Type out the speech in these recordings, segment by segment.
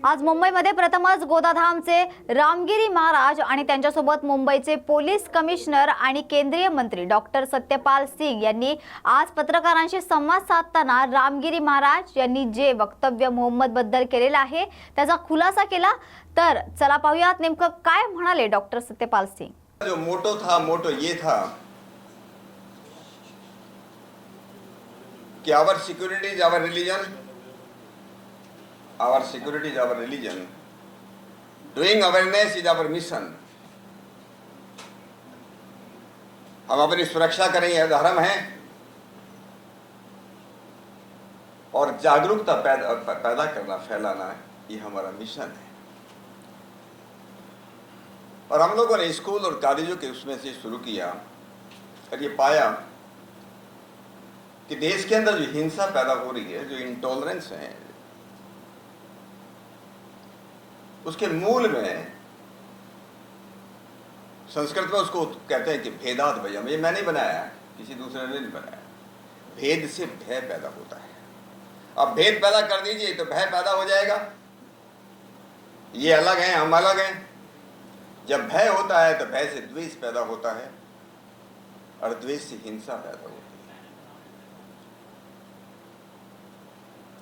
आज मुंबईमध्ये प्रथमच गोदाधामचे रामगिरी महाराज आणि त्यांच्यासोबत मुंबईचे पोलीस कमिशनर आणि केंद्रीय मंत्री डॉक्टर सत्यपाल सिंग यांनी आज पत्रकारांशी संवाद साधताना रामगिरी महाराज यांनी जे वक्तव्य मोहम्मद बद्दल केलेलं आहे त्याचा खुलासा केला। तर चला पाहूयात नेमकं काय म्हणाले डॉक्टर सत्यपाल सिंग। जो मोटो ये था कि our security is our religion, our security is our religion, doing awareness is our mission। हम अपनी सुरक्षा करें, यह धर्म है, और जागरूकता पैदा करना, फैलाना, ये हमारा मिशन है। और हम लोगों ने स्कूल और कॉलेजों के उसमें से शुरू किया और ये पाया कि देश के अंदर जो हिंसा पैदा हो रही है, जो इंटॉलरेंस है, उसके मूल में संस्कृत में उसको कहते हैं कि भेदात भयम। ये मैं नहीं बनाया है, किसी दूसरे ने नहीं बनाया। भेद से भय पैदा होता है। अब भेद पैदा कर दीजिए तो भय पैदा हो जाएगा। ये अलग है, हम अलग हैं। जब भय होता है तो भय से द्वेष पैदा होता है और द्वेष से हिंसा पैदा होती है।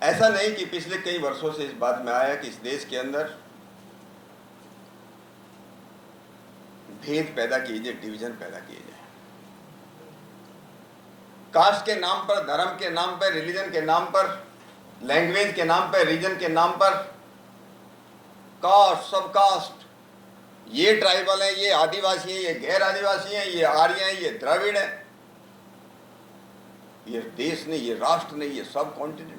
ऐसा नहीं कि पिछले कई वर्षों से इस बात में आया कि इस देश के अंदर भेद पैदा किए जाए, डिवीजन पैदा किए जाए। कास्ट के नाम पर, धर्म के नाम पर, रिलीजन के नाम पर, लैंग्वेज के नाम पर, रीजन के नाम पर, कास्ट, सब कास्ट, ये ट्राइबल है, ये आदिवासी है, ये गैर आदिवासी है, ये आर्य है, ये द्रविड़ है। ये देश नहीं, ये राष्ट्र नहीं, ये सब कॉन्टिनेंट है।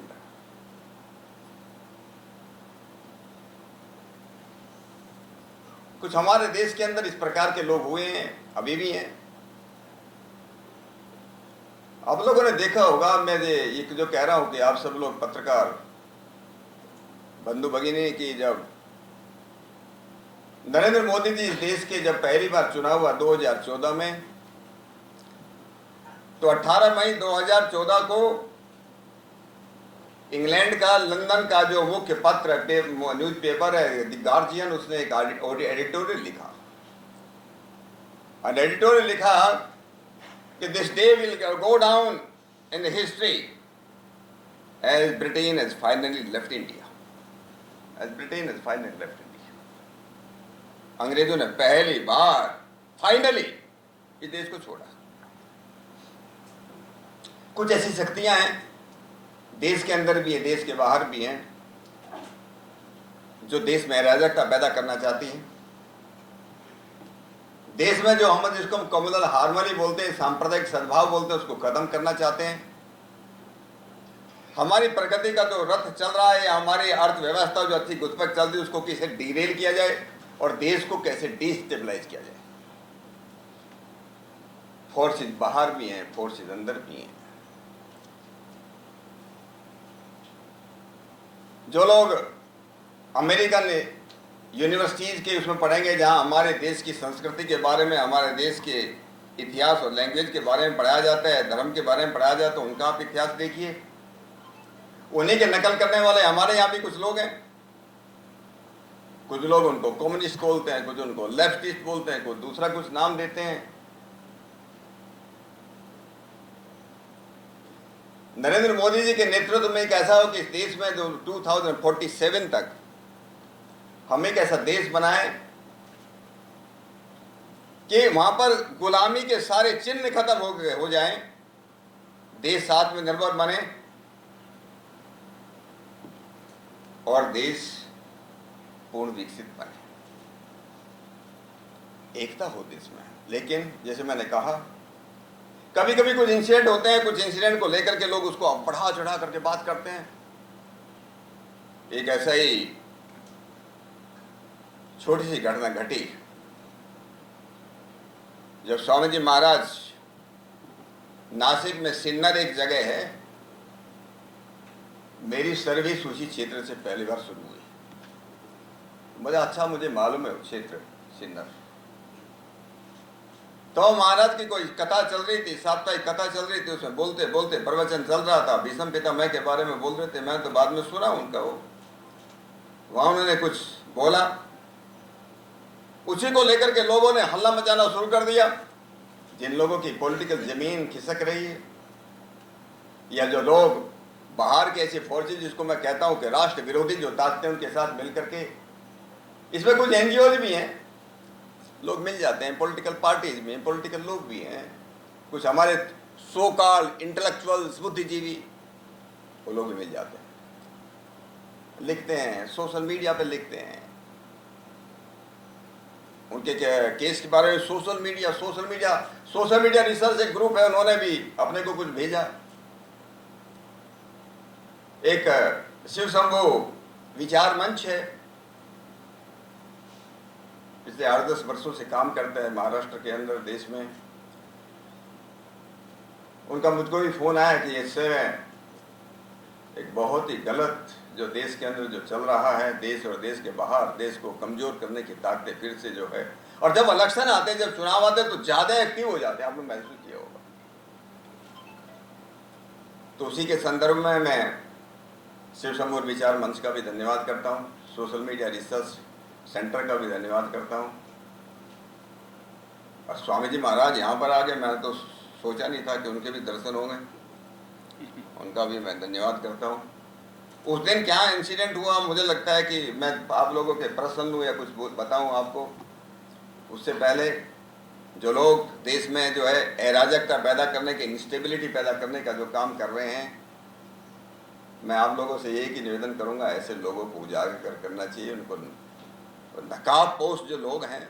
कुछ हमारे देश के अंदर इस प्रकार के लोग हुए हैं, अभी भी हैं। आप लोगों ने देखा होगा, मैं ये जो कह रहा हूं कि आप सब लोग पत्रकार बंधु भगिनी की, जब नरेंद्र मोदी जी इस देश के जब पहली बार चुनाव हुआ 2014 में, तो 18 मई 2014 को इंग्लैंड का, लंदन का जो मुख्य पत्र न्यूज़पेपर है द गार्जियन, उसने एक एडिटोरियल लिखा। और एडिटोरियल लिखा कि this day will go down in the history as Britain has finally left India, as Britain has finally left India. अंग्रेजों ने पहली बार फाइनली इस देश को छोड़ा। कुछ ऐसी शक्तियां हैं, देश के अंदर भी है, देश के बाहर भी हैं, जो देश में अराजकता पैदा करना चाहती हैं। देश में जो हम जिसको हम कम्युनल हार्मनी बोलते हैं, सांप्रदायिक सद्भाव बोलते हैं, उसको खत्म करना चाहते हैं। हमारी प्रगति का जो रथ चल रहा है, हमारी अर्थव्यवस्था जो अच्छी घुसपैठ चल रही है, उसको कैसे डीरेल किया जाए और देश को कैसे डिस्टेबलाइज किया जाए। फोर्सेज बाहर भी हैं, फोर्सेज अंदर भी हैं। जो लोग अमेरिकन यूनिवर्सिटीज के उसमें पढ़ेंगे, जहां हमारे देश की संस्कृति के बारे में, हमारे देश के इतिहास और लैंग्वेज के बारे में पढ़ाया जाता है, धर्म के बारे में पढ़ाया जाता है, तो उनका आप इतिहास देखिए। उन्हीं के नकल करने वाले हमारे यहाँ भी कुछ लोग हैं। कुछ लोग उनको कम्युनिस्ट बोलते हैं, कुछ उनको लेफ्टिस्ट बोलते हैं, कुछ दूसरा कुछ नाम देते हैं। नरेंद्र मोदी जी के नेतृत्व में एक ऐसा हो कि इस देश में जो 2047 तक हम एक ऐसा देश बनाए कि वहां पर गुलामी के सारे चिन्ह खत्म हो जाएं, देश आत्मनिर्भर बने और देश पूर्ण विकसित बने, एकता हो देश में। लेकिन जैसे मैंने कहा, कभी कभी कुछ इंसिडेंट होते हैं, कुछ इंसिडेंट को लेकर के लोग उसको बढ़ा चढ़ा करके बात करते हैं। एक ऐसा ही छोटी सी घटना घटी जब स्वामी जी महाराज, नासिक में सिन्नर एक जगह है, मेरी सर्विस उसी क्षेत्र से पहली बार शुरू हुई। मुझे मालूम है क्षेत्र सिन्नर। तो महाराज की कोई कथा चल रही थी, साप्ताहिक कथा चल रही थी, उसमें बोलते बोलते प्रवचन चल रहा था, भीष्म पितामह के बारे में बोल रहे थे। मैं तो बाद में सुना उनका वहाँ उन्होंने कुछ बोला, उसी को लेकर के लोगों ने हल्ला मचाना शुरू कर दिया। जिन लोगों की पॉलिटिकल जमीन खिसक रही है, या जो लोग बाहर के ऐसे फोर्सेज, जिसको मैं कहता हूं कि राष्ट्र विरोधी जो ताकतें, उनके साथ मिलकर के, इसमें कुछ एनजीओज भी हैं, लोग मिल जाते हैं, पॉलिटिकल पार्टीज भी हैं, पॉलिटिकल लोग भी हैं, कुछ हमारे सो कॉल्ड इंटेलेक्चुअल्स, बुद्धिजीवी, वो लोग भी मिल जाते हैं, लिखते हैं, सोशल मीडिया पे लिखते हैं उनके केस के बारे में। सोशल मीडिया रिसर्च एक ग्रुप है, उन्होंने भी अपने को कुछ भेजा। एक शिव शंभू विचार मंच है, पिछले 8-10 वर्षों से काम करता है महाराष्ट्र के अंदर, देश में। उनका मुझको भी फोन आया कि इससे एक बहुत ही गलत जो देश के अंदर जो चल रहा है, देश और देश के बाहर, देश को कमजोर करने की ताकतें फिर से जो है, और जब इलेक्शन आते, जब चुनाव आते तो ज्यादा एक्टिव हो जाते हैं, आपने महसूस किया होगा। तो उसी के संदर्भ में मैं शिव शंभू विचार मंच का भी धन्यवाद करता हूँ, सोशल मीडिया रिसर्च सेंटर का भी धन्यवाद करता हूँ। और स्वामी जी महाराज यहाँ पर आ गए, मैंने तो सोचा नहीं था कि उनके भी दर्शन होंगे, उनका भी मैं धन्यवाद करता हूँ। उस दिन क्या इंसिडेंट हुआ, मुझे लगता है कि मैं आप लोगों के प्रश्न लूँ या कुछ बताऊँ आपको, उससे पहले जो लोग देश में जो है अराजकता पैदा करने के, इंस्टेबिलिटी पैदा करने का जो काम कर रहे हैं, मैं आप लोगों से एक ही निवेदन करूंगा, ऐसे लोगों को उजागर करना चाहिए। उनको नकाब पोस्ट जो लोग हैं,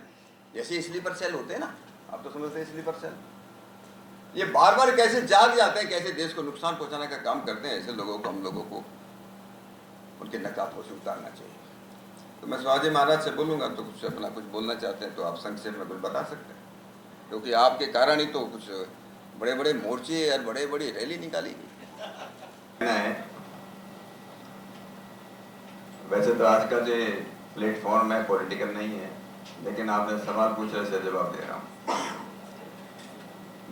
जैसे स्लीपर सेल होते हैं ना, आप तो समझते हैं स्लीपर सेल, ये बार बार कैसे जाग जाते हैं, कैसे देश को नुकसान पहुंचाने का काम करते हैं, ऐसे लोगों को, हम लोगों को उनके नकाब पोस्ट उतारना चाहिए। तो मैं स्वामी महाराज से बोलूँगा, तो कुछ अपना कुछ बोलना चाहते हैं तो आप संक्षेप में कुछ बता सकते हैं, क्योंकि आपके कारण ही तो कुछ बड़े बड़े मोर्चे और बड़े बड़ी रैली निकाली गई। वैसे तो आज का जो प्लेटफॉर्म है पॉलिटिकल नहीं है, लेकिन आपने सवाल पूछा, इसका जवाब दे रहा हूँ।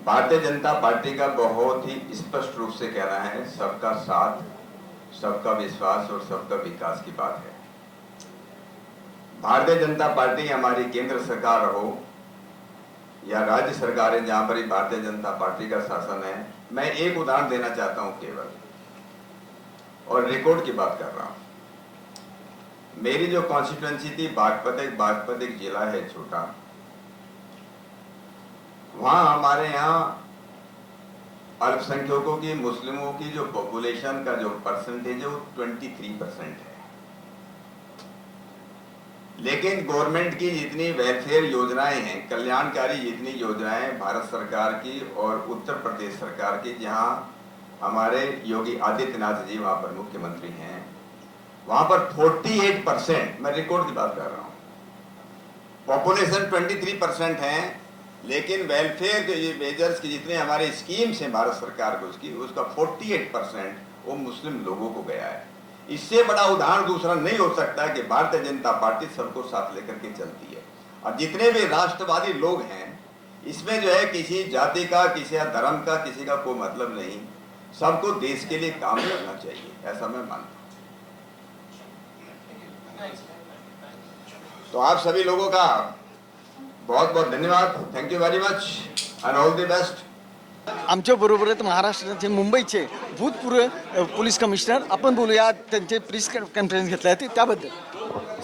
भारतीय जनता पार्टी का बहुत ही स्पष्ट रूप से कहना है, सबका साथ, सबका विश्वास और सबका विकास की बात है। भारतीय जनता पार्टी हमारी केंद्र सरकार हो या राज्य सरकारें, जहां पर ही भारतीय जनता पार्टी का शासन है, मैं एक उदाहरण देना चाहता हूं केवल, और रिकॉर्ड की बात कर रहा हूं। मेरी जो कॉन्स्टिट्यूएंसी थी बागपत एक जिला है छोटा, वहां हमारे यहाँ अल्पसंख्यकों की, मुस्लिमों की जो पॉपुलेशन का जो परसेंटेज है वो 23% है। लेकिन गवर्नमेंट की जितनी वेलफेयर योजनाएं हैं, कल्याणकारी जितनी योजनाएं भारत सरकार की और उत्तर प्रदेश सरकार की, जहां हमारे योगी आदित्यनाथ जी वहां पर मुख्यमंत्री हैं, वहां पर 48%, मैं रिकॉर्ड की बात कर रहा हूं, पॉपुलेशन 23% है, लेकिन वेलफेयर के ये मेजर्स की जितने हमारे स्कीम्स हैं भारत सरकार को, उसका 48% वो मुस्लिम लोगों को गया है। इससे बड़ा उदाहरण दूसरा नहीं हो सकता कि भारतीय जनता पार्टी सबको साथ लेकर के चलती है। और जितने भी राष्ट्रवादी लोग हैं, इसमें जो है किसी जाति का, किसी धर्म का, किसी का कोई मतलब नहीं, सबको देश के लिए काम करना चाहिए, ऐसा मैं मानता हूँ। तो आप सभी लोगों का बहुत बहुत धन्यवाद, thank you very much and all the best. आमच्या बरोबर आहेत महाराष्ट्राचे मुंबईचे भूतपूर्व पोलीस कमिशनर, आपण बोलूया त्यांचे प्रेस कॉन्फ्रेंस घेतला है त्याबद्दल।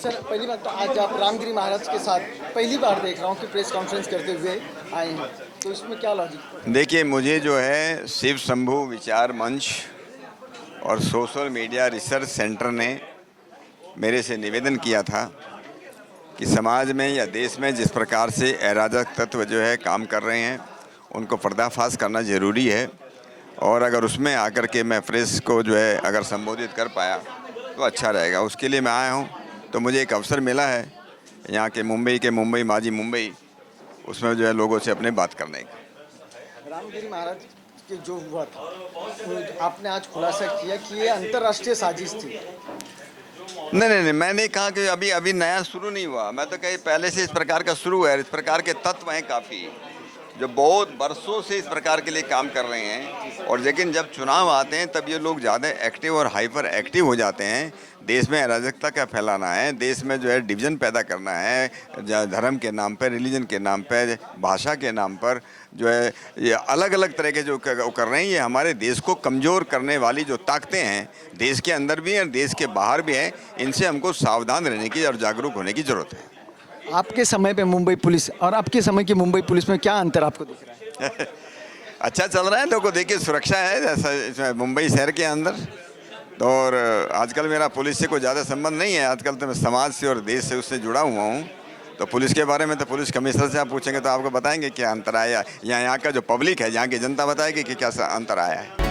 सर, पहली बात तो आज आप रामगिरी महाराज के साथ पहली बार देख रहा हूँ कि प्रेस कॉन्फ्रेंस करते हुए आए हैं, तो इसमें क्या लॉजिक? देखिए, मुझे जो है शिव शंभू विचार मंच और सोशल मीडिया रिसर्च सेंटर ने मेरे से निवेदन किया था कि समाज में या देश में जिस प्रकार से अराजक तत्व जो है काम कर रहे हैं, उनको पर्दाफाश करना ज़रूरी है, और अगर उसमें आकर के मैं प्रेस को जो है अगर संबोधित कर पाया तो अच्छा रहेगा। उसके लिए मैं आया हूँ। तो मुझे एक अवसर मिला है यहाँ के मुंबई माजी मुंबई, उसमें जो है लोगों से अपने बात करने का। रामगिरी महाराज के जो हुआ था, तो आपने आज खुलासा किया कि ये अंतर्राष्ट्रीय साजिश थी। नहीं, मैंने कहा कि अभी नया शुरू नहीं हुआ, मैं तो कहीं पहले से इस प्रकार का शुरू है, इस प्रकार के तत्व हैं काफ़ी। जो बहुत बरसों से इस प्रकार के लिए काम कर रहे हैं, और लेकिन जब चुनाव आते हैं तब ये लोग ज़्यादा एक्टिव और हाइपर एक्टिव हो जाते हैं। देश में अराजकता का फैलाना है, देश में जो है डिवीज़न पैदा करना है, धर्म के नाम पर, रिलीजन के नाम पर, भाषा के नाम पर जो है ये अलग अलग तरह के जो कर रहे हैं, ये हमारे देश को कमज़ोर करने वाली जो ताकतें हैं, देश के अंदर भी हैं, देश के बाहर भी हैं। इनसे हमको सावधान रहने की और जागरूक होने की ज़रूरत है। आपके समय पे मुंबई पुलिस और आपके समय की मुंबई पुलिस में क्या अंतर आपको दिख रहा है? अच्छा चल रहा है, तो को देखिए सुरक्षा है जैसा इसमें मुंबई शहर के अंदर। तो और आजकल मेरा पुलिस से कोई ज़्यादा संबंध नहीं है, आजकल तो मैं समाज से और देश से उससे जुड़ा हुआ हूँ। तो पुलिस के बारे में तो पुलिस कमिश्नर से आप पूछेंगे तो आपको बताएंगे क्या अंतर आया, या यहाँ का जो पब्लिक है, यहाँ की जनता बताएगी कि क्या अंतर आया है।